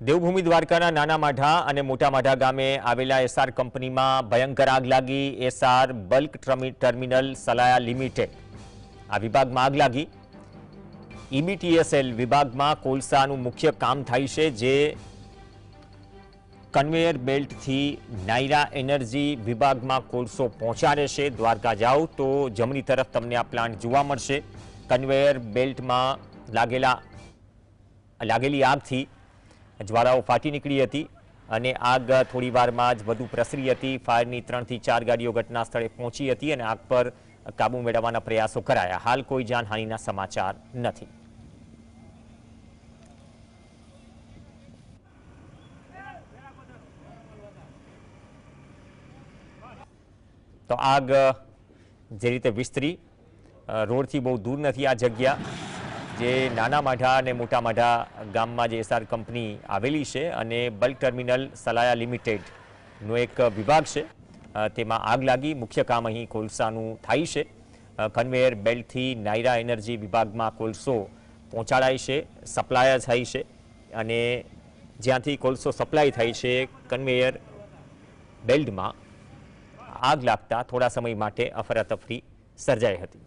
દેવભૂમિ દ્વારકાના નાના માઢા અને મોટા માઢા ગામે આવેલા એસઆર કંપનીમાં ભયંકર આગ લાગી। SR bulk terminal Salaya limited આ વિભાગમાં આગ લાગી। ઈબીટીએસએલ વિભાગમાં કોલસાનું મુખ્ય કામ થાય છે, જે કન્વેયર બેલ્ટથી નાયરા એનર્જી વિભાગમાં કોલસો પહોંચાડે છે। દ્વારકા જાઓ તો જમણી તરફ તમને આ પ્લાન્ટ જોવા મળશે। કન્વેયર બેલ્ટમાં લાગેલી આગથી જ્વાળાઓ ફાટી નીકળી હતી અને આગ થોડી વારમાં જ વધુ પ્રસરી હતી। ફાયરની 3 થી 4 ગાડીઓ ઘટના સ્થળે પહોંચી હતી અને આગ પર કાબુ મેળવવાના પ્રયાસો કરાયા। હાલ કોઈ જાનહાનિના સમાચાર નથી। તો આગ જે રીતે વિસ્તરી, રોડથી બહુ દૂર નથી આ જગ્યા, જે નાના માઢા અને મોટા માઢા ગામમાં જે એસઆર કંપની આવેલી છે અને બલ્ક ટર્મિનલ સલાયા લિમિટેડનો એક વિભાગ છે, તેમાં આગ લાગી। મુખ્ય કામ અહીં કોલસાનું થાય છે। કન્વેયર બેલ્ટથી નાયરા એનર્જી વિભાગમાં કોલસો પહોંચાડાય છે, સપ્લાય થાય છે અને જ્યાંથી કોલસો સપ્લાય થાય છે કન્વેયર બેલ્ટમાં આગ લાગતા થોડા સમય માટે અફરાતફરી સર્જાઈ હતી।